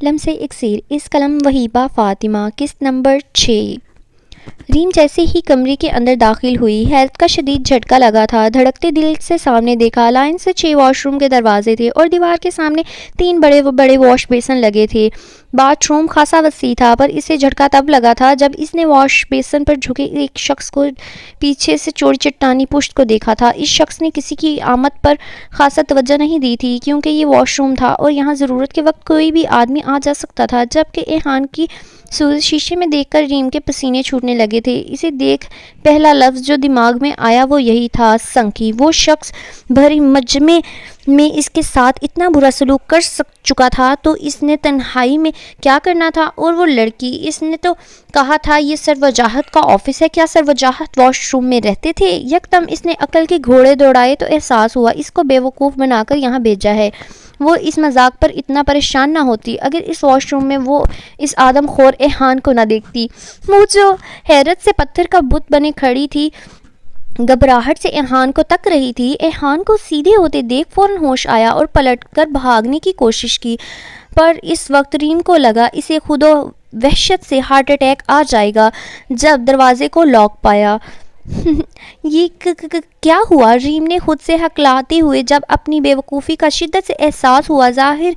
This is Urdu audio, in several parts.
لمسے اکسیر، اس قلم وہیبہ فاطمہ، قسط نمبر 6۔ ریم جیسے ہی کمرے کے اندر داخل ہوئی، حیرت کا شدید جھٹکا لگا تھا۔ دھڑکتے دل سے سامنے دیکھا، لائن سے 6 واش روم کے دروازے تھے اور دیوار کے سامنے 3 بڑے بڑے واش بیسن لگے تھے۔ باتھ روم خاصا وسیع تھا، پر اسے جھٹکا تب لگا تھا جب اس نے واش بیسن پر جھکے ایک شخص کو پیچھے سے چوڑی چٹانی پشت کو دیکھا تھا۔ اس شخص نے کسی کی آمد پر خاصا توجہ نہیں دی تھی، کیونکہ یہ واش روم تھا اور یہاں ضرورت کے وقت کوئی بھی آدمی آ جا سکتا تھا۔ جبکہ ایہان کی صورت شیشے میں دیکھ کر ریم کے پسینے چھوٹنے لگے تھے۔ اسے دیکھ پہلا لفظ جو دماغ میں آیا وہ یہی تھا، سنکی۔ وہ شخص بھری مجمع میں اس کے ساتھ اتنا برا سلوک کر چکا تھا تو اس نے تنہائی میں کیا کرنا تھا؟ اور وہ لڑکی، اس نے تو کہا تھا یہ سروجاہت کا آفس ہے، کیا سروجاہت واش روم میں رہتے تھے؟ یکدم اس نے عقل کے گھوڑے دوڑائے تو احساس ہوا اس کو بیوقوف بنا کر یہاں بھیجا ہے۔ وہ اس مذاق پر اتنا پریشان نہ ہوتی اگر اس واش روم میں وہ اس آدم خور ایہان کو نہ دیکھتی۔ وہ جو حیرت سے پتھر کا بت بنے کھڑی تھی، گھبراہٹ سے ایہان کو تک رہی تھی، ایہان کو سیدھے ہوتے دیکھ فوراً ہوش آیا اور پلٹ کر بھاگنے کی کوشش کی، پر اس وقت ریم کو لگا اسے خود و وحشت سے ہارٹ اٹیک آ جائے گا جب دروازے کو لاک پایا۔ یہ کیا ہوا؟ ریم نے خود سے ہکلاتے ہوئے جب اپنی بے وقوفی کا شدت سے احساس ہوا، ظاہر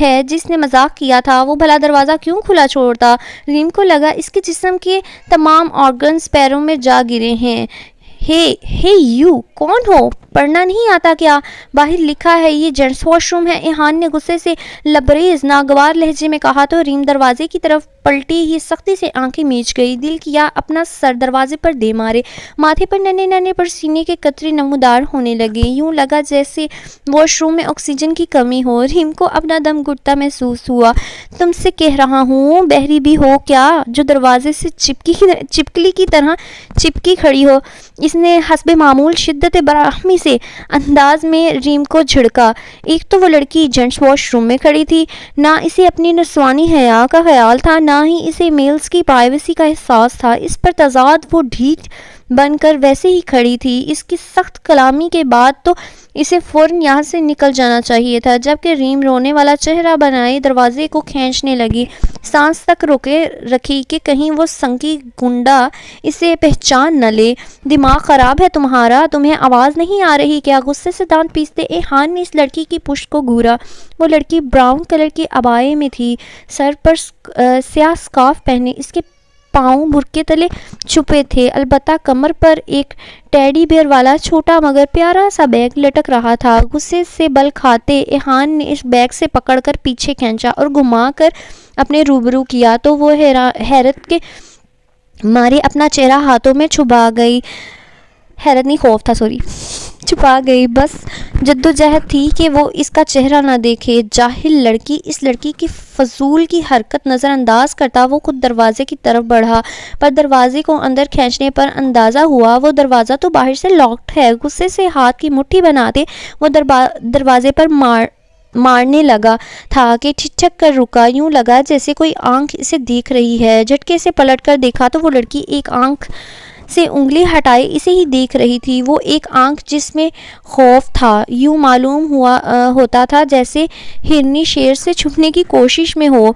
ہے جس نے مذاق کیا تھا وہ بھلا دروازہ کیوں کھلا چھوڑتا؟ ریم کو لگا اس کے جسم کے تمام آرگنز پیروں میں جا گرے ہیں۔ ہے یو کون ہو؟ پڑھنا نہیں آتا کیا؟ باہر لکھا ہے یہ جینٹس واش روم ہے۔ ایہان نے غصے سے لبریز ناگوار لہجے میں کہا تو ریم دروازے کی طرف پلٹی ہی سختی سے آنکھیں میچ گئی۔ دل کیا اپنا سر دروازے پر دے مارے، ماتھے پر ننھے ننھے پسینے کے قطرے نمودار ہونے لگے، یوں لگا جیسے واش روم میں آکسیجن کی کمی ہو۔ ریم کو اپنا دم گھٹتا محسوس ہوا۔ تم سے کہہ رہا ہوں، بحری بھی ہو کیا جو دروازے سے چپکلی کی طرح چپکی کھڑی ہو؟ اس نے حسب معمول شدت براہمی سے انداز میں ریم کو جھڑکا۔ ایک تو وہ لڑکی جینٹس واش روم میں کھڑی تھی، نہ اسے اپنی نسوانی حیا کا خیال تھا، نہ ہی اسے میلز کی پرائیویسی کا احساس تھا۔ اس پر تضاد وہ ڈھیٹ بن کر ویسے ہی کھڑی تھی۔ اس کی سخت کلامی کے بعد تو اسے فوراً یہاں سے نکل جانا چاہیے تھا، جبکہ ریم رونے والا چہرہ بنائے دروازے کو کھینچنے لگی، سانس تک روکے رکھی کہ کہیں وہ سنکی گنڈا اسے پہچان نہ لے۔ دماغ خراب ہے تمہارا؟ تمہیں آواز نہیں آ رہی کیا؟ غصے سے دانت پیستے ایہان نے اس لڑکی کی پشت کو گھورا۔ وہ لڑکی براؤن کلر کے عبائے میں تھی، سر پر سیاہ سکارف پہنے، اس کے پاؤں برقعے تلے چھپے تھے، البتہ کمر پر ایک ٹیڈی بیئر والا چھوٹا مگر پیارا سا بیگ لٹک رہا تھا۔ غصے سے بل کھاتے ایہان نے اس بیگ سے پکڑ کر پیچھے کھینچا اور گھما کر اپنے روبرو کیا تو وہ حیرت کے مارے اپنا چہرہ ہاتھوں میں چھپا گئی۔ حیرت نہیں، خوف تھا، چھپا گئی۔ بس جدوجہد تھی کہ وہ اس کا چہرہ نہ دیکھے۔ جاہل لڑکی! اس لڑکی کی فضول کی حرکت نظر انداز کرتا وہ خود دروازے کی طرف بڑھا، پر دروازے کو اندر کھینچنے پر اندازہ ہوا وہ دروازہ تو باہر سے لاکڈ ہے۔ غصے سے ہاتھ کی مٹھی بناتے وہ دروازے پر مارنے لگا تھا کہ ٹھٹک کر رکا، یوں لگا جیسے کوئی آنکھ اسے دیکھ رہی ہے۔ جھٹکے سے پلٹ کر دیکھا تو وہ لڑکی ایک آنکھ سے انگلی ہٹائے اسے ہی دیکھ رہی تھی، وہ ایک آنکھ جس میں خوف تھا۔ یوں معلوم ہوتا تھا جیسے ہرنی شیر سے چھپنے کی کوشش میں ہو۔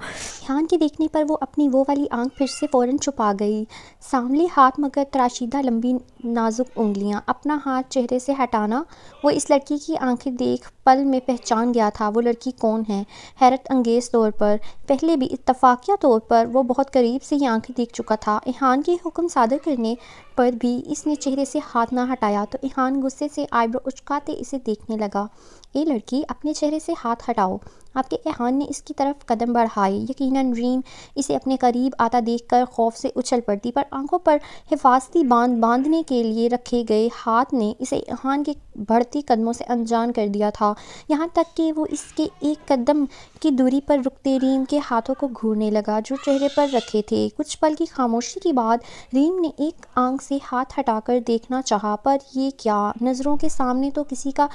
ایہان کے دیکھنے پر وہ اپنی وہ والی آنکھ پھر سے فوراً چھپا گئی۔ سانولے ہاتھ مگر تراشیدہ لمبی نازک انگلیاں، اپنا ہاتھ چہرے سے ہٹانا۔ وہ اس لڑکی کی آنکھیں دیکھ پل میں پہچان گیا تھا وہ لڑکی کون ہے۔ حیرت انگیز طور پر، پہلے بھی اتفاقیہ طور پر وہ بہت قریب سے یہ آنکھیں دیکھ چکا تھا۔ ایہان کے حکم صادر کرنے پر بھی اس نے چہرے سے ہاتھ نہ ہٹایا تو ایہان غصے سے آئیبرو اچکاتے اسے دیکھنے لگا۔ اے لڑکی، اپنے چہرے سے ہاتھ ہٹاؤ۔ آپ کے ایہان نے اس کی طرف قدم بڑھائے۔ یقیناً ریم اسے اپنے قریب آتا دیکھ کر خوف سے اچھل پڑتی، پر آنکھوں پر حفاظتی باندھ باندھنے کے لیے رکھے گئے ہاتھ نے اسے ایہان کے بڑھتی قدموں سے انجان کر دیا تھا، یہاں تک کہ وہ اس کے ایک قدم کی دوری پر رکتے ریم کے ہاتھوں کو گھورنے لگا جو چہرے پر رکھے تھے۔ کچھ پل کی خاموشی کے بعد ریم نے ایک آنکھ سے ہاتھ ہٹا کر دیکھنا چاہا، پر یہ کیا! نظروں کے سامنے تو کسی کا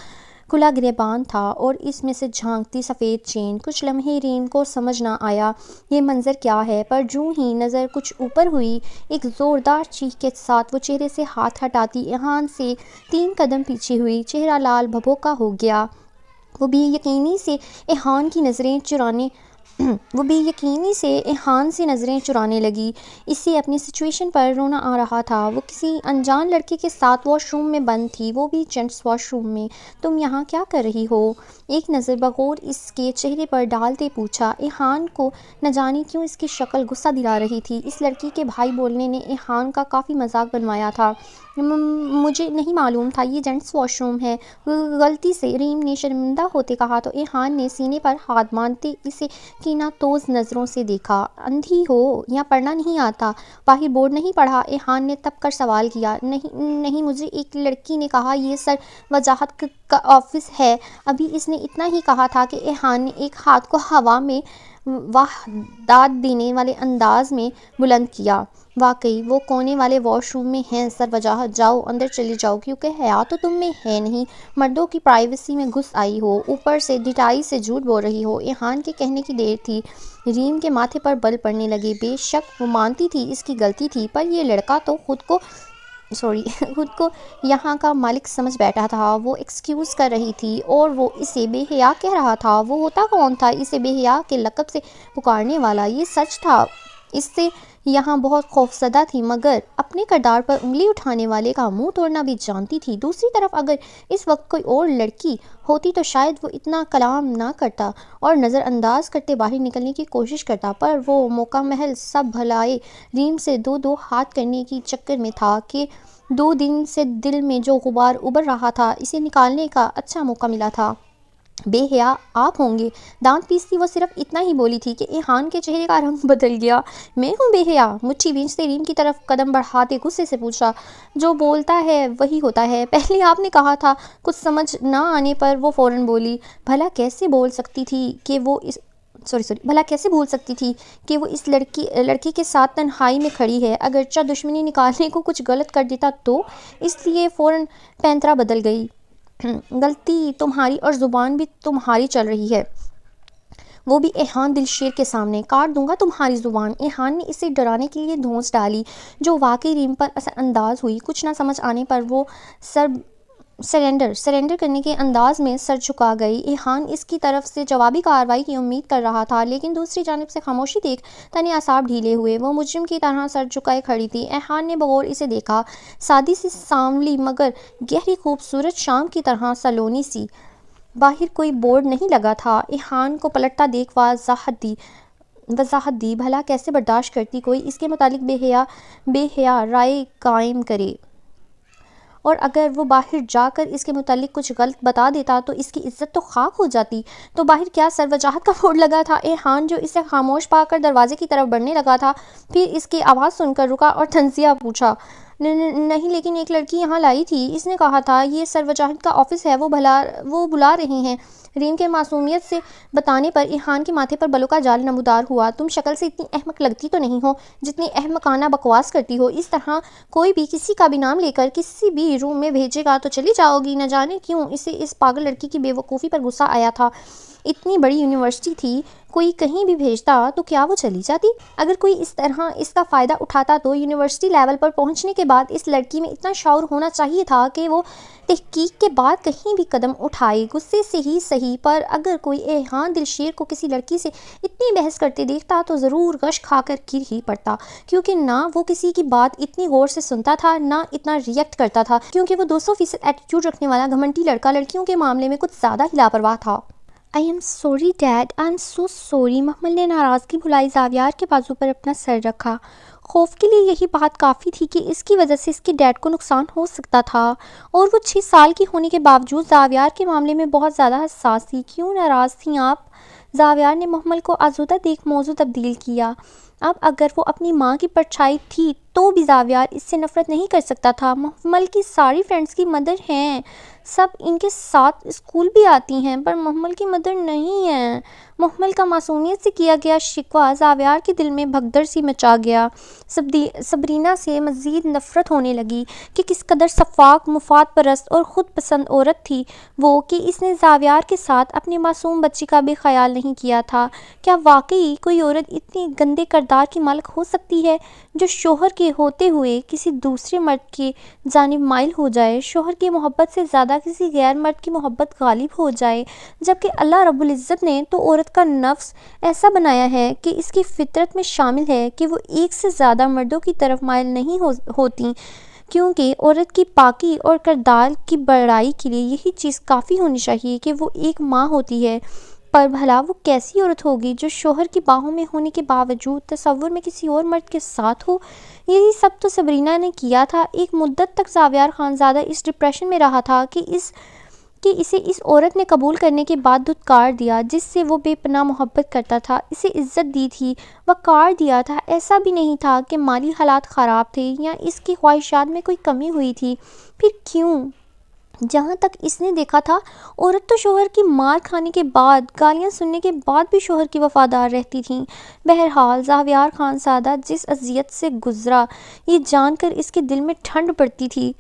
کھلا گریباں تھا اور اس میں سے جھانکتی سفید چین۔ کچھ لمحے ریم کو سمجھ نہ آیا یہ منظر کیا ہے، پر جوں ہی نظر کچھ اوپر ہوئی، ایک زوردار چیخ کے ساتھ وہ چہرے سے ہاتھ ہٹاتی ایہان سے 3 قدم پیچھے ہوئی۔ چہرہ لال بھبو کا ہو گیا، وہ بے یقینی سے ایہان کی نظریں چرانے وہ بے یقینی سے ایحان سے نظریں چرانے لگی۔ اسے اپنی سچویشن پر رونا آ رہا تھا۔ وہ کسی انجان لڑکے کے ساتھ واش روم میں بند تھی، وہ بھی جینٹس واش روم میں۔ تم یہاں کیا کر رہی ہو؟ ایک نظر بغور اس کے چہرے پر ڈالتے پوچھا۔ ایحان کو نہ جانے کیوں اس کی شکل غصہ دلا رہی تھی۔ اس لڑکی کے بھائی بولنے نے ایحان کا کافی مذاق بنوایا تھا۔ مجھے نہیں معلوم تھا یہ جینٹس واش روم ہے، غلطی سے، ریم نے شرمندہ ہوتے کہا تو ایحان نے سینے پر ہاتھ باندھتے اسے کینہ توز نظروں سے دیکھا۔ اندھی ہو یا پڑھنا نہیں آتا؟ باہر بورڈ نہیں پڑھا؟ ایحان نے تپ کر سوال کیا۔ نہیں، مجھے ایک لڑکی نے کہا یہ سر وجاہت کا آفس ہے۔ ابھی اس نے اتنا ہی کہا تھا کہ ایحان نے ایک ہاتھ کو ہوا میں واہ داد دینے والے انداز میں بلند کیا۔ واقعی وہ کونے والے واش روم میں ہیں سر وجاہت، جاؤ اندر چلی جاؤ، کیونکہ حیا تو تم میں ہے نہیں، مردوں کی پرائیویسی میں گھس آئی ہو، اوپر سے ڈٹائی سے جھوٹ بول رہی ہو۔ ایحان کے کہنے کی دیر تھی، ریم کے ماتھے پر بل پڑنے لگے۔ بے شک وہ مانتی تھی اس کی غلطی تھی، پر یہ لڑکا تو خود کو یہاں کا مالک سمجھ بیٹھا تھا۔ وہ ایکسکیوز کر رہی تھی اور وہ اسے بے حیا کہہ رہا تھا۔ وہ ہوتا کون تھا اسے بے حیا کے لقب سے پکارنے والا؟ یہ سچ تھا، اس سے یہاں بہت خوفزدہ تھی، مگر اپنے کردار پر انگلی اٹھانے والے کا منہ توڑنا بھی جانتی تھی۔ دوسری طرف اگر اس وقت کوئی اور لڑکی ہوتی تو شاید وہ اتنا کلام نہ کرتا اور نظر انداز کرتے باہر نکلنے کی کوشش کرتا، پر وہ موقع محض سب بھلائے ریم سے دو ہاتھ کرنے کی چکر میں تھا کہ 2 دن سے دل میں جو غبار ابھر رہا تھا اسے نکالنے کا اچھا موقع ملا تھا۔ بے حیا آپ ہوں گے؟ دانت پیستی وہ صرف اتنا ہی بولی تھی کہ ایحان کے چہرے کا رنگ بدل گیا۔ میں ہوں بے حیا؟ مٹھی بھینچتے ریم کی طرف قدم بڑھاتے غصے سے پوچھا۔ جو بولتا ہے وہی ہوتا ہے، پہلے آپ نے کہا تھا۔ کچھ سمجھ نہ آنے پر وہ فوراً بولی۔ بھلا کیسے بھول سکتی تھی کہ وہ اس لڑکی کے ساتھ تنہائی میں کھڑی ہے؟ اگرچہ دشمنی نکالنے کو کچھ غلط کر دیتا تو؟ اس لیے فوراً پینترا بدل گئی۔ غلطی تمہاری اور زبان بھی تمہاری چل رہی ہے، وہ بھی ایحان دلشیر کے سامنے۔ کاٹ دوں گا تمہاری زبان۔ ایحان نے اسے ڈرانے کے لیے دھونس ڈالی، جو واقعی ریم پر اثر انداز ہوئی۔ کچھ نہ سمجھ آنے پر وہ سرنڈر کرنے کے انداز میں سر جھکا گئی۔ ایحان اس کی طرف سے جوابی کارروائی کی امید کر رہا تھا، لیکن دوسری جانب سے خاموشی دیکھ تنے اعصاب ڈھیلے ہوئے۔ وہ مجرم کی طرح سر جھکائے کھڑی تھی۔ ایحان نے بغور اسے دیکھا، سادی سی سانولی مگر گہری خوبصورت شام کی طرح سلونی سی۔ باہر کوئی بورڈ نہیں لگا تھا۔ ایحان کو پلٹتا دیکھ وضاحت دی، بھلا کیسے برداشت کرتی کوئی اس کے متعلق بے حیا رائے قائم کرے، اور اگر وہ باہر جا کر اس کے متعلق کچھ غلط بتا دیتا تو اس کی عزت تو خاک ہو جاتی۔ تو باہر کیا سر وجاہت کا بورڈ لگا تھا؟ ایحان جو اسے خاموش پا کر دروازے کی طرف بڑھنے لگا تھا، پھر اس کی آواز سن کر رکا اور تنزیہ پوچھا۔ نہیں، لیکن ایک لڑکی یہاں لائی تھی، اس نے کہا تھا یہ سر وجاہت کا آفس ہے، وہ بلا رہے ہیں۔ ریم کے معصومیت سے بتانے پر ایحان کے ماتھے پر بلوں کا جال نمودار ہوا۔ تم شکل سے اتنی احمق لگتی تو نہیں ہو جتنی احمقانہ بکواس کرتی ہو۔ اس طرح کوئی بھی کسی کا بھی نام لے کر کسی بھی روم میں بھیجے گا تو چلی جاؤ گی۔ نہ جانے کیوں اسے اس پاگل لڑکی کی بے وقوفی پر غصہ آیا تھا۔ اتنی بڑی یونیورسٹی تھی، کوئی کہیں بھی بھیجتا تو کیا وہ چلی جاتی؟ اگر کوئی اس طرح اس کا فائدہ اٹھاتا تو یونیورسٹی لیول پر پہنچنے کے بعد اس لڑکی میں اتنا شعور ہونا چاہیے تھا کہ وہ تحقیق کے بعد کہیں بھی قدم اٹھائے، غصے سے ہی صحیح، پر اگر کوئی ایحان دلشیر کو کسی لڑکی سے اتنی بحث کرتے دیکھتا تو ضرور غش کھا کر گر ہی پڑتا، کیونکہ نہ وہ کسی کی بات اتنی غور سے سنتا تھا، نہ اتنا ریئیکٹ کرتا تھا، کیونکہ وہ 200% ایٹیٹیوڈ رکھنے والا گھمنڈی لڑکا لڑکیوں کے معاملے میں کچھ زیادہ ہی لاپرواہ تھا۔ I am sorry Dad, I am so sorry۔ محمل نے ناراضگی بھلائی، زاویار کے بازو پر اپنا سر رکھا۔ خوف کے لیے یہی بات کافی تھی کہ اس کی وجہ سے اس کے ڈیڈ کو نقصان ہو سکتا تھا، اور وہ 6 سال کی ہونے کے باوجود زاویار کے معاملے میں بہت زیادہ حساس تھی۔ کیوں ناراض تھیں آپ؟ زاویار نے محمل کو آزودہ دیکھ موضوع تبدیل کیا۔ اب اگر وہ اپنی ماں کی پرچھائی تھی تو بھی زاویار اس سے نفرت نہیں کر سکتا تھا۔ محمل کی ساری فرینڈز کی مدر ہیں، سب ان کے ساتھ اسکول بھی آتی ہیں، پر محمل کی مدر نہیں ہیں۔ محمل کا معصومیت سے کیا گیا شکوہ زاویار کے دل میں بھگدڑ سی مچا گیا۔ صبرینا سے مزید نفرت ہونے لگی کہ کس قدر شفاق، مفاد پرست اور خود پسند عورت تھی وہ، کہ اس نے زاویار کے ساتھ اپنے معصوم بچے کا بھی خیال نہیں کیا تھا۔ کیا واقعی کوئی عورت اتنی گندے کردار کی مالک ہو سکتی ہے جو شوہر کے کے ہوتے ہوئے کسی دوسرے مرد کی جانب مائل ہو جائے، شوہر کی محبت سے زیادہ کسی غیر مرد کی محبت غالب ہو جائے، جبکہ اللہ رب العزت نے تو عورت کا نفس ایسا بنایا ہے کہ اس کی فطرت میں شامل ہے کہ وہ ایک سے زیادہ مردوں کی طرف مائل نہیں ہوتی، کیونکہ عورت کی پاکی اور کردار کی بڑائی کے لیے یہی چیز کافی ہونی چاہیے کہ وہ ایک ماں ہوتی ہے۔ پر بھلا وہ کیسی عورت ہوگی جو شوہر کی باہوں میں ہونے کے باوجود تصور میں کسی اور مرد کے ساتھ ہو؟ یہی سب تو سبرینہ نے کیا تھا۔ ایک مدت تک زاویار خانزادہ اس ڈپریشن میں رہا تھا کہ اسے اس عورت نے قبول کرنے کے بعد دھتکار دیا جس سے وہ بے پناہ محبت کرتا تھا، اسے عزت دی تھی، وقار دیا تھا۔ ایسا بھی نہیں تھا کہ مالی حالات خراب تھے یا اس کی خواہشات میں کوئی کمی ہوئی تھی۔ پھر کیوں؟ جہاں تک اس نے دیکھا تھا، عورت تو شوہر کی مار کھانے کے بعد، گالیاں سننے کے بعد بھی شوہر کی وفادار رہتی تھیں۔ بہرحال زاویار خانزادہ جس اذیت سے گزرا، یہ جان کر اس کے دل میں ٹھنڈ پڑتی تھی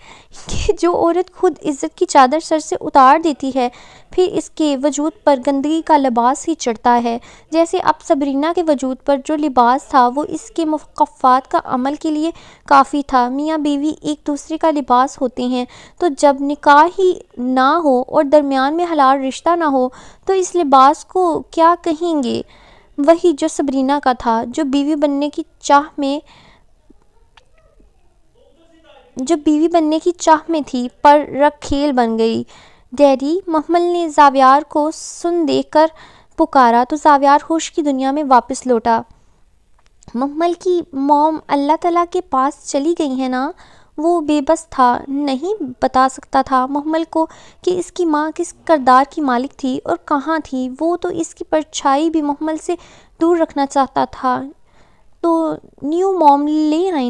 کہ جو عورت خود عزت کی چادر سر سے اتار دیتی ہے، پھر اس کے وجود پر گندگی کا لباس ہی چڑھتا ہے۔ جیسے اب سبرینہ کے وجود پر جو لباس تھا وہ اس کے مکافات کا عمل کے لیے کافی تھا۔ میاں بیوی ایک دوسرے کا لباس ہوتے ہیں، تو جب نکاح ہی نہ ہو اور درمیان میں حلال رشتہ نہ ہو تو اس لباس کو کیا کہیں گے؟ وہی جو سبرینہ کا تھا، جو بیوی بننے کی چاہ میں تھی، پر رگ کھیل بن گئی۔ ڈیڈی، محمل نے زاویار کو سن دیکھ کر پکارا تو زاویار ہوش کی دنیا میں واپس لوٹا۔ محمل کی موم اللہ تعالیٰ کے پاس چلی گئی ہے نا؟ وہ بے بس تھا، نہیں بتا سکتا تھا محمل کو کہ اس کی ماں کس کردار کی مالک تھی اور کہاں تھی۔ وہ تو اس کی پرچھائی بھی محمل سے دور رکھنا چاہتا تھا۔ تو نیو موم لے آئے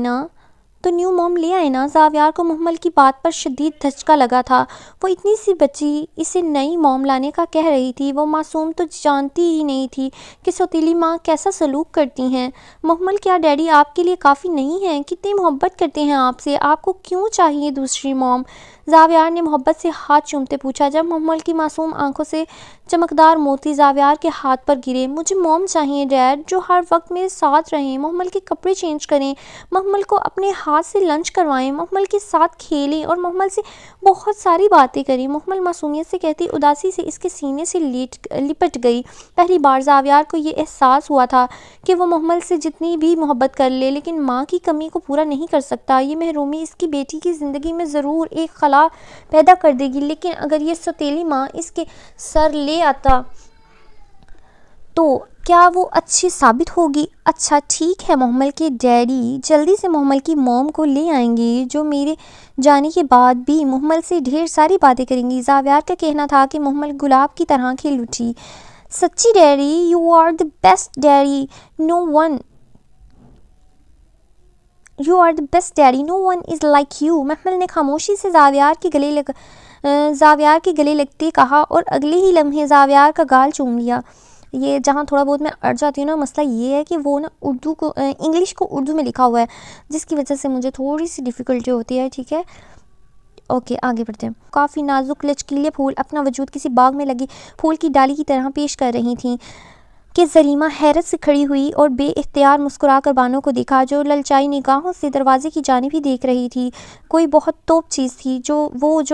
نا؟ زاویار کو محمل کی بات پر شدید دھچکا لگا تھا۔ وہ اتنی سی بچی اسے نئی موم لانے کا کہہ رہی تھی۔ وہ معصوم تو جانتی ہی نہیں تھی کہ سوتیلی ماں کیسا سلوک کرتی ہیں۔ محمل، کیا ڈیڈی آپ کے لیے کافی نہیں ہیں؟ کتنی محبت کرتے ہیں آپ سے، آپ کو کیوں چاہیے دوسری موم؟ زاویار نے محبت سے ہاتھ چومتے پوچھا۔ جب محمل کی معصوم آنکھوں سے چمکدار موتی زاویار کے ہاتھ پر گرے۔ مجھے موم چاہیے ڈیڈ، جو ہر وقت میرے ساتھ رہیں، محمل کے کپڑے چینج کریں، محمل کو اپنے ہاتھ سے لنچ کروائیں، محمل کے ساتھ کھیلیں اور محمل سے بہت ساری باتیں کریں۔ محمل معصومیت سے کہتی اداسی سے اس کے سینے سے لپٹ گئی۔ پہلی بار زاویار کو یہ احساس ہوا تھا کہ وہ محمل سے جتنی بھی محبت کر لے لیکن ماں کی کمی کو پورا نہیں کر سکتا۔ یہ محرومی اس کی بیٹی کی زندگی میں ضرور ایک خلا پیدا کر دے گی، لیکن اگر یہ سوتیلی ماں اس کے سر لے آتا تو کیا وہ اچھی ثابت ہوگی؟ اچھا ٹھیک ہے محمل کے ڈیڈی جلدی سے محمل کی موم کو لے آئیں گے، جو میرے جانے کے بعد بھی محمل سے ڈھیر ساری باتیں کریں گی۔ زاویار کا کہنا تھا کہ محمل گلاب کی طرح کھل اٹھی۔ سچی daddy, you are the best daddy, no one is like you. Mehmal نے خاموشی سے زاویار کے گلے لگتے کہا اور اگلے ہی لمحے زاویار کا گال چوم لیا۔ یہ جہاں تھوڑا بہت میں اڑ جاتی ہوں نا، مسئلہ یہ ہے کہ وہ نا انگلش کو اردو میں لکھا ہوا ہے، جس کی وجہ سے مجھے تھوڑی سی ڈیفیکلٹی ہوتی ہے۔ ٹھیک ہے، اوکے آگے بڑھتے ہیں۔ کافی نازک لچکیلے پھول اپنا وجود کسی باغ میں لگی پھول کی ڈالی کی طرح پیش کر رہی تھیں کہ زریمہ حیرت سے کھڑی ہوئی اور بے اختیار مسکرا کر بانو کو دیکھا، جو للچائی نگاہوں سے دروازے کی جانب ہی دیکھ رہی تھی۔ کوئی بہت توپ چیز تھی جو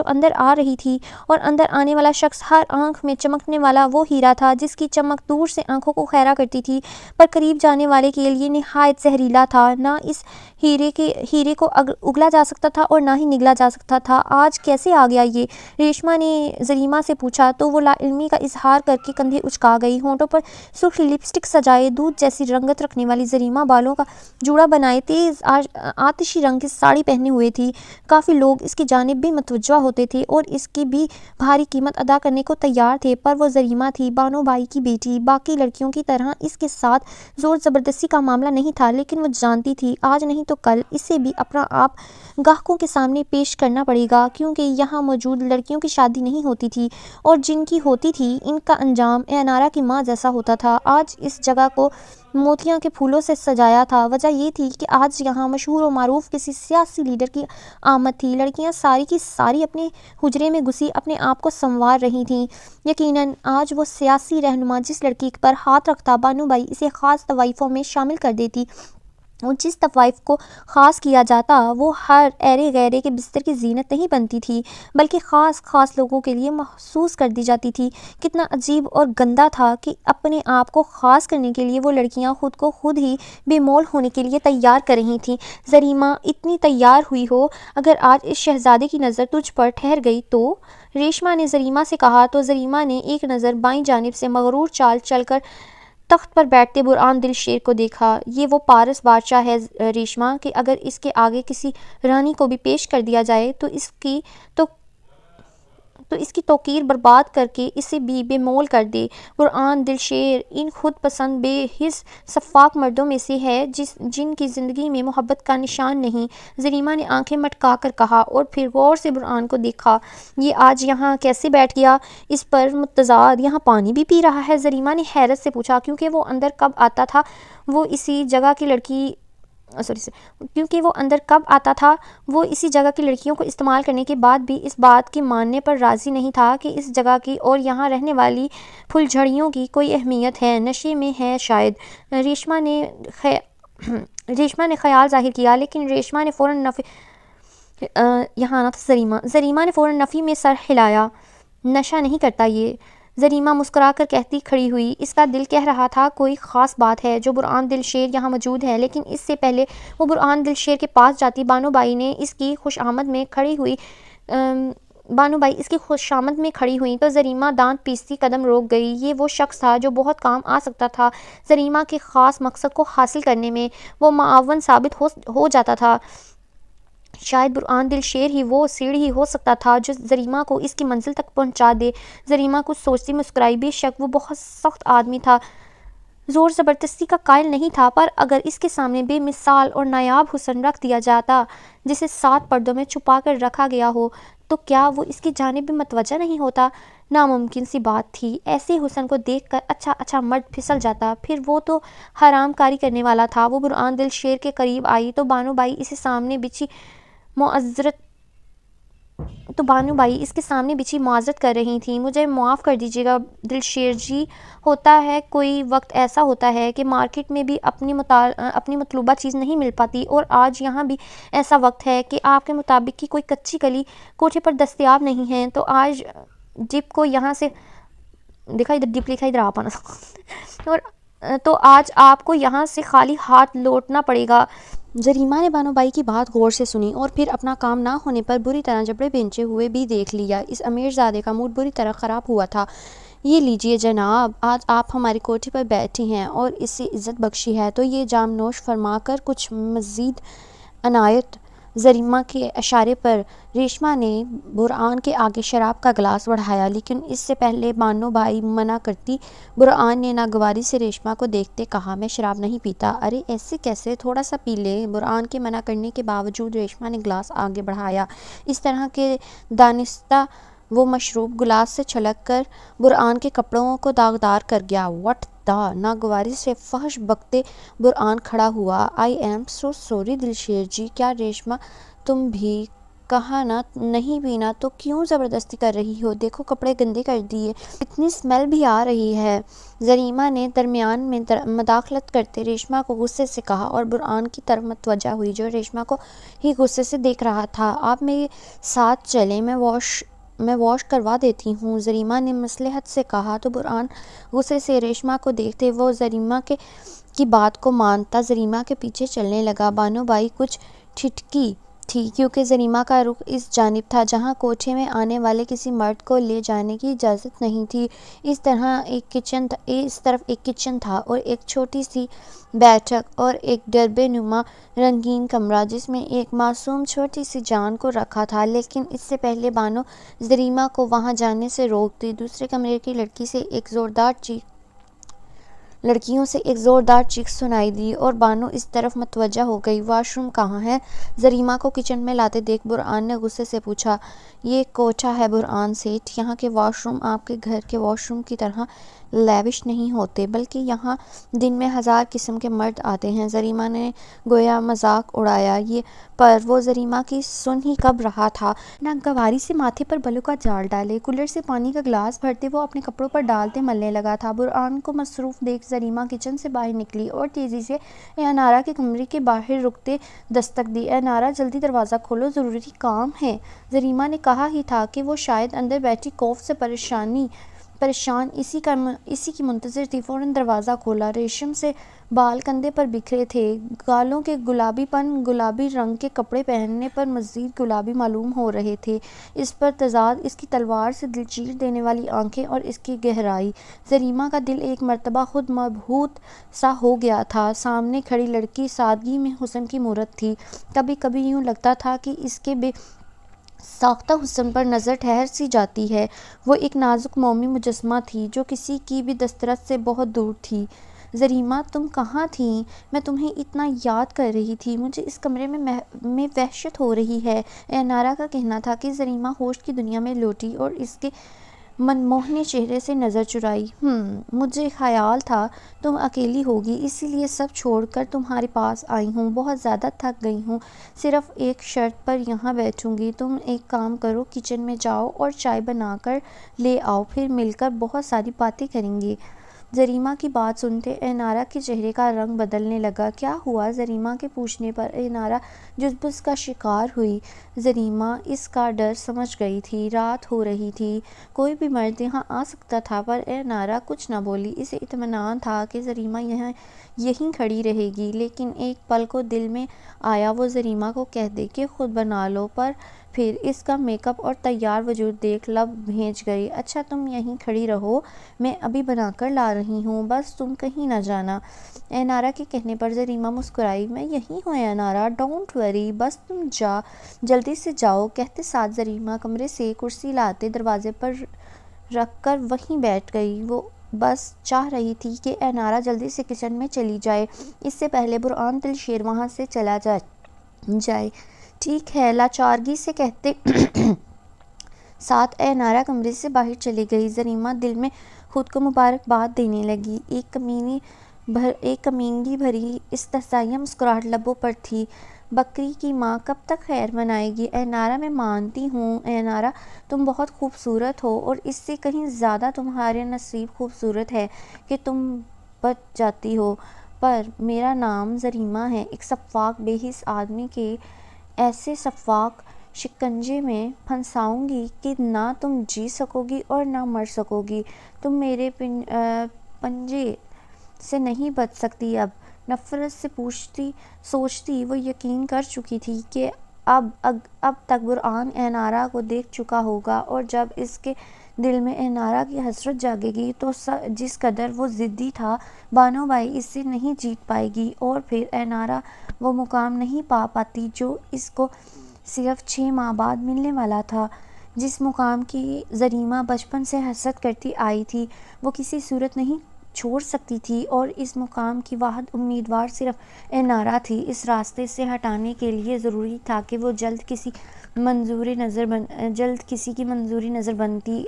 اندر آ رہی تھی، اور اندر آنے والا شخص ہر آنکھ میں چمکنے والا وہ ہیرا تھا جس کی چمک دور سے آنکھوں کو خیرہ کرتی تھی، پر قریب جانے والے کے لیے نہایت زہریلا تھا۔ نہ اس ہیرے کو اگلا جا سکتا تھا اور نہ ہی نگلا جا سکتا تھا۔ آج کیسے آ گیا یہ؟ ریشما نے زریمہ سے پوچھا تو وہ لا علمی کا اظہار کر کے کندھے اچکا گئی۔ ہونٹوں پر سرخ لپسٹک سجائے دودھ جیسی رنگت رکھنے والی زریمہ بالوں کا جوڑا بنائے تیز آتشی رنگ کی ساڑی پہنے ہوئے تھی۔ کافی لوگ اس کی جانب بھی متوجہ ہوتے تھے اور اس کی بھی بھاری قیمت ادا کرنے کو تیار تھے، پر وہ زریمہ تھی، بانو بھائی کی بیٹی۔ باقی لڑکیوں کی طرح اس کے ساتھ زور زبردستی کا معاملہ نہیں تھا، لیکن وہ جانتی تھی آج نہیں تو کل اسے بھی اپنا آپ گاہکوں کے سامنے پیش کرنا پڑے گا، کیونکہ یہاں موجود لڑکیوں کی شادی نہیں ہوتی تھی، اور جن کی ہوتی تھی ان کا انجام انارا کی ماں جیسا ہوتا تھا۔ آج اس جگہ کو موتیاں کے پھولوں سے سجایا تھا۔ وجہ یہ تھی کہ آج یہاں مشہور و معروف کسی سیاسی لیڈر کی آمد تھی۔ لڑکیاں ساری کی ساری اپنے حجرے میں گھسی اپنے آپ کو سنوار رہی تھیں۔ یقیناً آج وہ سیاسی رہنما جس لڑکی پر ہاتھ رکھتا بانو بائی اسے خاص طوائفوں میں شامل کر دیتی۔ وہ جس طوائف کو خاص کیا جاتا وہ ہر ایرے غیرے کے بستر کی زینت نہیں بنتی تھی، بلکہ خاص لوگوں کے لیے مخصوص کر دی جاتی تھی۔ کتنا عجیب اور گندا تھا کہ اپنے آپ کو خاص کرنے کے لیے وہ لڑکیاں خود کو خود ہی بے مول ہونے کے لیے تیار کر رہی تھیں۔ زریمہ اتنی تیار ہوئی ہو، اگر آج اس شہزادے کی نظر تجھ پر ٹھہر گئی تو؟ ریشما نے زریمہ سے کہا تو زریمہ نے ایک نظر بائیں جانب سے مغرور چال چل کر تخت پر بیٹھتے برہان دل شیر کو دیکھا۔ یہ وہ پارس بادشاہ ہے ریشما کہ اگر اس کے آگے کسی رانی کو بھی پیش کر دیا جائے تو اس کی توقیر برباد کر کے اسے بھی بے مول کر دے۔ برہان دل شیر ان خود پسند بے حس سفاک مردوں میں سے ہے جن کی زندگی میں محبت کا نشان نہیں۔ زریمہ نے آنکھیں مٹکا کر کہا اور پھر غور سے برہان کو دیکھا۔ یہ آج یہاں کیسے بیٹھ گیا؟ اس پر متضاد یہاں پانی بھی پی رہا ہے؟ زریمہ نے حیرت سے پوچھا، کیونکہ وہ اندر کب آتا تھا وہ اسی جگہ کی لڑکیوں کو استعمال کرنے کے بعد بھی اس بات کے ماننے پر راضی نہیں تھا کہ اس جگہ کی اور یہاں رہنے والی پھلجھڑیوں کی کوئی اہمیت ہے۔ نشے میں ہے شاید، ریشما نے خیال ظاہر کیا، لیکن ریشما نے فوراً زریمہ نے فوراً نفی میں سر ہلایا۔ نشہ نہیں کرتا یہ، زریمہ مسکرا کر کہتی کھڑی ہوئی۔ اس کا دل کہہ رہا تھا کوئی خاص بات ہے جو برہان دل شیر یہاں موجود ہے، لیکن اس سے پہلے وہ برہان دل شیر کے پاس جاتی بانو بائی اس کی خوش آمد میں کھڑی ہوئی تو زریمہ دانت پیستی قدم روک گئی۔ یہ وہ شخص تھا جو بہت کام آ سکتا تھا۔ زریمہ کے خاص مقصد کو حاصل کرنے میں وہ معاون ثابت ہو جاتا تھا۔ شاید برہان دل شیر ہی وہ سیڑھی ہو سکتا تھا جو زریمہ کو اس کی منزل تک پہنچا دے۔ زریمہ کچھ سوچتی مسکرائی۔ بے شک وہ بہت سخت آدمی تھا، زور زبردستی کا قائل نہیں تھا، پر اگر اس کے سامنے بے مثال اور نایاب حسن رکھ دیا جاتا جسے 7 پردوں میں چھپا کر رکھا گیا ہو تو کیا وہ اس کی جانب بھی متوجہ نہیں ہوتا؟ ناممکن سی بات تھی۔ ایسے حسن کو دیکھ کر اچھا مرد پھسل جاتا، پھر وہ تو حرام کاری کرنے والا تھا۔ وہ برہان دل شیر کے قریب آئی تو بانو بائی اس کے سامنے بچھی معذرت کر رہی تھیں۔ مجھے معاف کر دیجیے گا دل شیر جی، ہوتا ہے کوئی وقت ایسا ہوتا ہے کہ مارکیٹ میں بھی اپنی مطلوبہ چیز نہیں مل پاتی، اور آج یہاں بھی ایسا وقت ہے کہ آپ کے مطابق کی کوئی کچی کلی کوٹھے پر دستیاب نہیں ہے، تو آج جپ کو یہاں سے دیکھا، ادھر ڈپ لکھا، ادھر آپ آنا تو آج آپ کو یہاں سے خالی ہاتھ لوٹنا پڑے گا۔ زریمہ نے بانو بائی کی بات غور سے سنی اور پھر اپنا کام نہ ہونے پر بری طرح جبڑے بھینچے ہوئے بھی دیکھ لیا۔ اس امیر زادے کا موڈ بری طرح خراب ہوا تھا۔ یہ لیجیے جناب، آج آپ ہمارے کوٹھے پر بیٹھی ہیں اور اسے عزت بخشی ہے تو یہ جام نوش فرما کر کچھ مزید عنایت۔ زریمہ کے اشارے پر ریشما نے برہان کے آگے شراب کا گلاس بڑھایا، لیکن اس سے پہلے بانو بائی منع کرتی، برہان نے ناگواری سے ریشما کو دیکھتے کہا، میں شراب نہیں پیتا۔ ارے ایسے کیسے، تھوڑا سا پی لیں۔ برہان کے منع کرنے کے باوجود ریشما نے گلاس آگے بڑھایا۔ اس طرح کہ دانستہ وہ مشروب گلاس سے چھلک کر برہان کے کپڑوں کو داغدار کر گیا۔ What the! ناگواری سے فحش بکتے برہان کھڑا ہوا۔ آئی ایم سو سوری دل شیر جی، کیا ریشما تم بھی کہا نا نہیں پینا تو کیوں زبردستی کر رہی ہو؟ دیکھو کپڑے گندے کر دیے، اتنی اسمیل بھی آ رہی ہے۔ زریمہ نے درمیان میں مداخلت کرتے ریشما کو غصے سے کہا اور برہان کی طرف متوجہ ہوئی جو ریشما کو ہی غصے سے دیکھ رہا تھا۔ آپ میرے ساتھ چلیں، میں واش کروا دیتی ہوں، زریمہ نے مصلحت سے کہا تو برہان غصے سے ریشما کو دیکھتے وہ زریمہ کی بات کو مانتا زریمہ کے پیچھے چلنے لگا۔ بانو بائی کچھ ٹھٹکی تھی کیونکہ زریمہ کا رخ اس جانب تھا جہاں کوٹھے میں آنے والے کسی مرد کو لے جانے کی اجازت نہیں تھی۔ اس طرف ایک کچن تھا اور ایک چھوٹی سی بیٹھک اور ایک ڈربے نما رنگین کمرہ جس میں ایک معصوم چھوٹی سی جان کو رکھا تھا، لیکن اس سے پہلے بانو زریمہ کو وہاں جانے سے روک دی۔ دوسرے کمرے کی لڑکیوں سے ایک زوردار چیخ سنائی دی اور بانو اس طرف متوجہ ہو گئی۔ واش روم کہاں ہے؟ زریمہ کو کچن میں لاتے دیکھ برہان نے غصے سے پوچھا۔ یہ کوٹھا ہے برہان سیٹھ، یہاں کے واش روم آپ کے گھر کے واش روم کی طرح لیوش نہیں ہوتے، بلکہ یہاں دن میں 1000 قسم کے مرد آتے ہیں۔ زریمہ نے گویا مذاق اڑایا، یہ پر وہ زریمہ کی سن ہی کب رہا تھا۔ ناگواری سے ماتھے پر بالوں کا جال ڈالے، کولر سے پانی کا گلاس بھرتے وہ اپنے کپڑوں پر ڈالتے ملنے لگا تھا۔ برہان کو مصروف دیکھ زریمہ کچن سے باہر نکلی اور تیزی سے انارا کے کمرے کے باہر رکتے دستک دی۔ انارا، جلدی دروازہ کھولو، ضروری کام ہے۔ زریمہ نے کہا ہی تھا کہ وہ شاید اندر بیٹھی کوف سے پریشان اسی کی منتظر تھی۔ فوراً دروازہ کھولا۔ ریشم سے بال کندھے پر بکھرے تھے، گالوں کے گلابی پن گلابی رنگ کے کپڑے پہننے پر مزید گلابی معلوم ہو رہے تھے۔ اس پر تضاد اس کی تلوار سے دل چیر دینے والی آنکھیں اور اس کی گہرائی۔ زریمہ کا دل ایک مرتبہ خود مبہوت سا ہو گیا تھا۔ سامنے کھڑی لڑکی سادگی میں حسن کی مورت تھی۔ کبھی کبھی یوں لگتا تھا کہ اس کے بے ساختہ حسن پر نظر ٹھہر سی جاتی ہے۔ وہ ایک نازک مومی مجسمہ تھی جو کسی کی بھی دسترس سے بہت دور تھی۔ زریمہ، تم کہاں تھیں؟ میں تمہیں اتنا یاد کر رہی تھی، مجھے اس کمرے میں وحشت ہو رہی ہے۔ انارا کا کہنا تھا کہ زریمہ ہوش کی دنیا میں لوٹی اور اس کے منموہنے چہرے سے نظر چرائی۔ مجھے خیال تھا تم اکیلی ہوگی، اسی لیے سب چھوڑ کر تمہارے پاس آئی ہوں۔ بہت زیادہ تھک گئی ہوں، صرف ایک شرط پر یہاں بیٹھوں گی۔ تم ایک کام کرو، کچن میں جاؤ اور چائے بنا کر لے آؤ، پھر مل کر بہت ساری باتیں کریں گے۔ زریمہ کی بات سنتے انارا کے چہرے کا رنگ بدلنے لگا۔ کیا ہوا؟ زریمہ کے پوچھنے پر انارا جزبز کا شکار ہوئی۔ زریمہ اس کا ڈر سمجھ گئی تھی۔ رات ہو رہی تھی، کوئی بھی مرد یہاں آ سکتا تھا، پر انارا کچھ نہ بولی۔ اسے اطمینان تھا کہ زریمہ یہیں کھڑی رہے گی، لیکن ایک پل کو دل میں آیا وہ زریمہ کو کہہ دے کہ خود بنا لو، پر پھر اس کا میک اپ اور تیار وجود دیکھ لب بھیج گئی۔ اچھا، تم یہیں کھڑی رہو، میں ابھی بنا کر لا رہی ہوں، بس تم کہیں نہ جانا۔ انارا کے کہنے پر زریمہ مسکرائی۔ میں یہیں ہوں انارا، ڈونٹ وری، بس تم جلدی سے جاؤ۔ کہتے ساتھ زریمہ کمرے سے کرسی لاتے دروازے پر رکھ کر وہیں بیٹھ گئی۔ وہ بس چاہ رہی تھی کہ انارا جلدی سے کچن میں چلی جائے، اس سے پہلے برہان دل شیر وہاں سے چلا جائے۔ ٹھیک ہے، لاچارگی سے کہتے ساتھ انارا کمرے سے باہر چلی گئی۔ زریمہ دل میں خود کو مبارکباد دینے لگی۔ ایک کمینگی بھری استحضائیہ مسکراہٹ لبوں پر تھی۔ بکری کی ماں کب تک خیر منائے گی؟ انارا، میں مانتی ہوں انارا، تم بہت خوبصورت ہو، اور اس سے کہیں زیادہ تمہارا نصیب خوبصورت ہے کہ تم بچ جاتی ہو، پر میرا نام زریمہ ہے۔ ایک سفاک بے حس آدمی کے ایسے سفاک شکنجے میں پھنساؤں گی کہ نہ تم جی سکو گی اور نہ مر سکو گی۔ تم میرے پنجے سے نہیں بچ سکتی۔ اب نفرت سے سوچتی وہ یقین کر چکی تھی کہ اب تک برہان انارا کو دیکھ چکا ہوگا، اور جب اس کے دل میں انارا کی حسرت جاگے گی تو جس قدر وہ ضدی تھا، بانو بائی اس سے نہیں جیت پائے گی، اور پھر انارا وہ مقام نہیں پا پاتی جو اس کو صرف 6 ماہ بعد ملنے والا تھا، جس مقام کی زریمہ بچپن سے حسرت کرتی آئی تھی، وہ کسی صورت نہیں چھوڑ سکتی تھی، اور اس مقام کی واحد امیدوار صرف انارا تھی۔ اس راستے سے ہٹانے کے لیے ضروری تھا کہ وہ جلد کسی کی منظوری نظر بنتی۔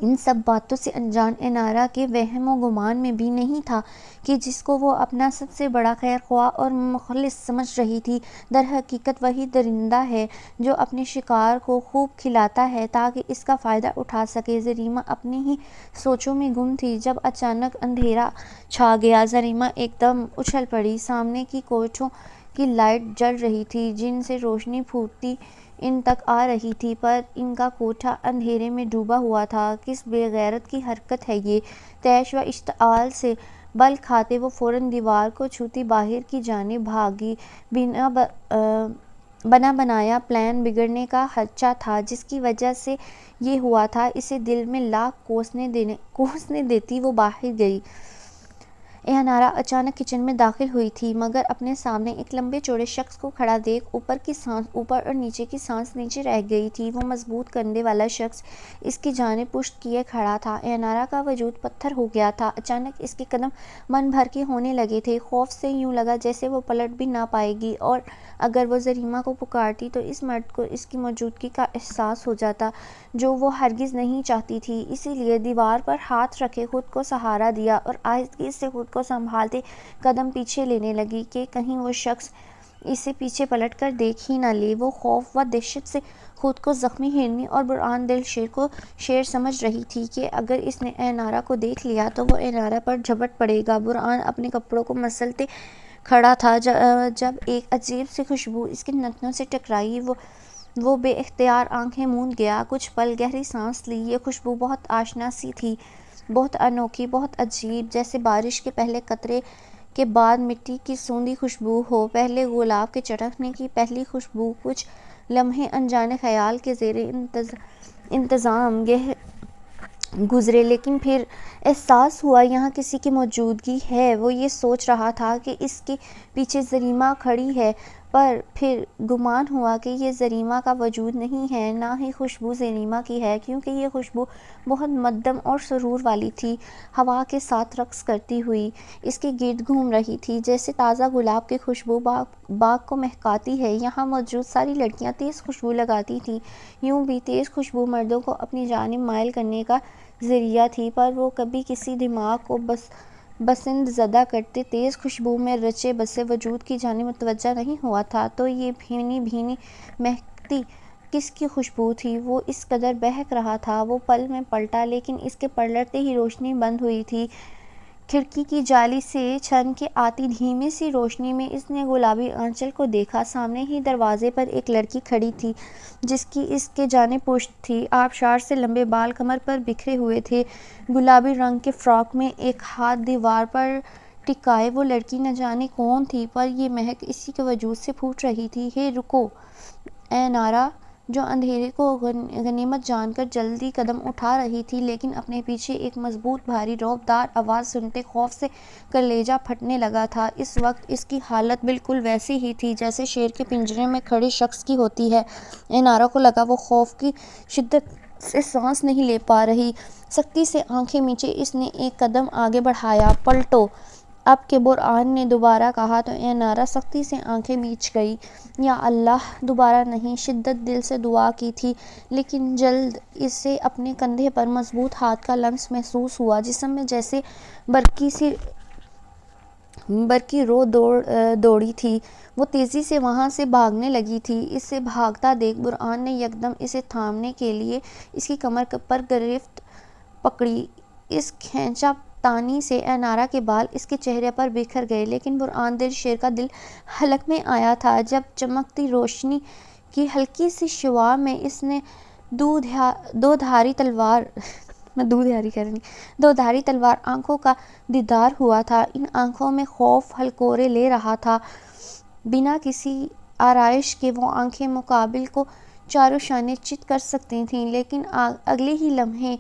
ان سب باتوں سے انجان انارا کے وہم و گمان میں بھی نہیں تھا کہ جس کو وہ اپنا سب سے بڑا خیر خواہ اور مخلص سمجھ رہی تھی، در حقیقت وہی درندہ ہے جو اپنے شکار کو خوب کھلاتا ہے تاکہ اس کا فائدہ اٹھا سکے۔ زریمہ اپنی ہی سوچوں میں گم تھی جب اچانک اندھیرا چھا گیا۔ زریمہ ایک دم اچھل پڑی۔ سامنے کی کوٹھیوں کی لائٹ جل رہی تھی، جن سے روشنی پھوٹتی ان تک آ رہی تھی، پر ان کا کوٹھا اندھیرے میں ڈوبا ہوا تھا۔ کس بے غیرت کی حرکت ہے یہ؟ طیش و اشتعال سے بل کھاتے وہ فوراً دیوار کو چھوتی باہر کی جانب بھاگی۔ بنا بنایا پلان بگڑنے کا خدشہ تھا، جس کی وجہ سے یہ ہوا تھا۔ اسے دل میں لاکھ کوسنے دیتی وہ باہر گئی۔ انارا اچانک کچن میں داخل ہوئی تھی، مگر اپنے سامنے ایک لمبے چوڑے شخص کو کھڑا دیکھ اوپر اور نیچے کی سانس نیچے رہ گئی تھی۔ وہ مضبوط کندھے والا شخص اس کی جانب پشت کیے کھڑا تھا۔ انارا کا وجود پتھر ہو گیا تھا۔ اچانک اس کے قدم من بھر کے ہونے لگے تھے۔ خوف سے یوں لگا جیسے وہ پلٹ بھی نہ پائے گی، اور اگر وہ زریمہ کو پکارتی تو اس مرد کو اس کی موجودگی کا احساس ہو جاتا، جو وہ ہرگز نہیں چاہتی تھی۔ اسی لیے دیوار پر ہاتھ رکھے خود کو سہارا دیا اور آہستگی سے خود کو سنبھالتے قدم پیچھے لینے لگی کہ کہیں وہ شخص اسے پیچھے پلٹ کر دیکھ ہی نہ لے۔ وہ خوف و دہشت سے خود کو زخمی ہرنی اور برہان دل شیر کو شیر سمجھ رہی تھی کہ اگر اس نے انارا کو دیکھ لیا تو وہ انارا پر جھپٹ پڑے گا۔ برہان اپنے کپڑوں کو مسلتے کھڑا تھا جب ایک عجیب سی خوشبو اس کے نتنوں سے ٹکرائی۔ وہ بے اختیار آنکھیں موند گیا، کچھ پل گہری سانس لی۔ یہ خوشبو بہت آشنا سی تھی، بہت انوکھی، بہت عجیب، جیسے بارش کے پہلے قطرے کے بعد مٹی کی سوندھی خوشبو ہو، پہلے گلاب کے چٹکنے کی پہلی خوشبو۔ کچھ لمحے انجانے خیال کے زیر انتظام گزرے، لیکن پھر احساس ہوا یہاں کسی کی موجودگی ہے۔ وہ یہ سوچ رہا تھا کہ اس کے پیچھے زریمہ کھڑی ہے، پر پھر گمان ہوا کہ یہ زریمہ کا وجود نہیں ہے، نہ ہی خوشبو زریمہ کی ہے، کیونکہ یہ خوشبو بہت مدھم اور سرور والی تھی، ہوا کے ساتھ رقص کرتی ہوئی اس کے گرد گھوم رہی تھی، جیسے تازہ گلاب کی خوشبو باغ کو مہکاتی ہے۔ یہاں موجود ساری لڑکیاں تیز خوشبو لگاتی تھیں، یوں بھی تیز خوشبو مردوں کو اپنی جانب مائل کرنے کا ذریعہ تھی، پر وہ کبھی کسی دماغ کو بسنت زدہ کرتے تیز خوشبو میں رچے بسے وجود کی جانب متوجہ نہیں ہوا تھا۔ تو یہ بھینی بھینی مہکتی کس کی خوشبو تھی؟ وہ اس قدر بہک رہا تھا۔ وہ پل میں پلٹا، لیکن اس کے پلٹتے ہی روشنی بند ہوئی تھی۔ کھڑکی کی جالی سے چھن کے آتی دھیمی سی روشنی میں اس نے گلابی آنچل کو دیکھا۔ سامنے ہی دروازے پر ایک لڑکی کھڑی تھی، جس کی اس کے جانب پشت تھی۔ آبشار سے لمبے بال کمر پر بکھرے ہوئے تھے، گلابی رنگ کے فراک میں، ایک ہاتھ دیوار پر ٹکائے۔ وہ لڑکی نہ جانے کون تھی، پر یہ مہک اسی کے وجود سے پھوٹ رہی تھی۔ "ہے، رکو!" انارا، جو اندھیرے کو غنیمت جان کر جلدی قدم اٹھا رہی تھی، لیکن اپنے پیچھے ایک مضبوط بھاری رعب دار آواز سنتے خوف سے کلیجہ پھٹنے لگا تھا۔ اس وقت اس کی حالت بالکل ویسی ہی تھی جیسے شیر کے پنجرے میں کھڑے شخص کی ہوتی ہے۔ انارا کو لگا وہ خوف کی شدت سے سانس نہیں لے پا رہی۔ سختی سے آنکھیں میچے اس نے ایک قدم آگے بڑھایا۔ "پلٹو!" اب کہ برہان نے دوبارہ کہا تو انارا سختی سے آنکھیں میچ گئی۔ "یا اللہ!" دوبارہ نہیں، شدت دل سے دعا کی تھی، لیکن جلد اسے اپنے کندھے پر مضبوط ہاتھ کا لمس محسوس ہوا۔ جسم میں جیسے برقی رو دوڑی تھی۔ وہ تیزی سے وہاں سے بھاگنے لگی تھی۔ اسے بھاگتا دیکھ برہان نے یکدم اسے تھامنے کے لیے اس کی کمر پر گرفت پکڑی۔ اس کھینچا تانی سے انارا کے بال اس کے چہرے پر بکھر گئے، لیکن برہان دل شیر کا دل حلق میں آیا تھا جب چمکتی روشنی کی ہلکی سی شعاع میں اس نے دو دھاری تلوار آنکھوں کا دیدار ہوا تھا۔ ان آنکھوں میں خوف ہلکورے لے رہا تھا۔ بنا کسی آرائش کے وہ آنکھیں مقابل کو چاروں شانے چت کر سکتی تھیں، لیکن اگلے ہی لمحے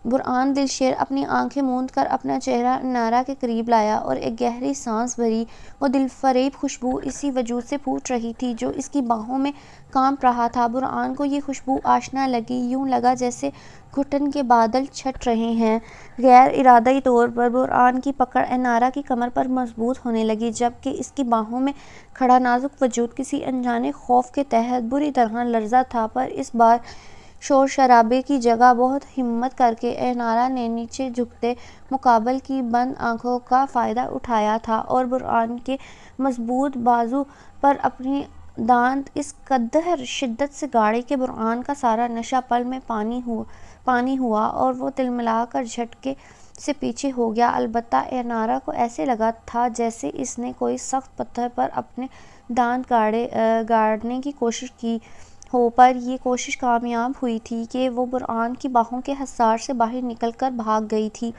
برہان دل شیر اپنی آنکھیں موند کر اپنا چہرہ انارا کے قریب لایا اور ایک گہری سانس بھری۔ وہ دل فریب خوشبو اسی وجود سے پھوٹ رہی تھی جو اس کی باہوں میں کانپ رہا تھا۔ برہان کو یہ خوشبو آشنا لگی، یوں لگا جیسے گھٹن کے بادل چھٹ رہے ہیں۔ غیر ارادائی طور پر برہان کی پکڑ انارا کی کمر پر مضبوط ہونے لگی، جبکہ اس کی باہوں میں کھڑا نازک وجود کسی انجانے خوف کے تحت بری طرح لرزا تھا۔ پر اس بار شور شرابے کی جگہ بہت ہمت کر کے انارا نے نیچے جھکتے مقابل کی بند آنکھوں کا فائدہ اٹھایا تھا اور برہان کے مضبوط بازو پر اپنے دانت اس قدر شدت سے گاڑے کہ برہان کا سارا نشہ پل میں پانی ہوا اور وہ تلملا کر جھٹکے سے پیچھے ہو گیا۔ البتہ انارا کو ایسے لگا تھا جیسے اس نے کوئی سخت پتھر پر اپنے دانت گاڑنے کی کوشش کی ہو، پر یہ کوشش کامیاب ہوئی تھی کہ وہ برہان کی باہوں کے حصار سے باہر نکل کر بھاگ گئی تھی۔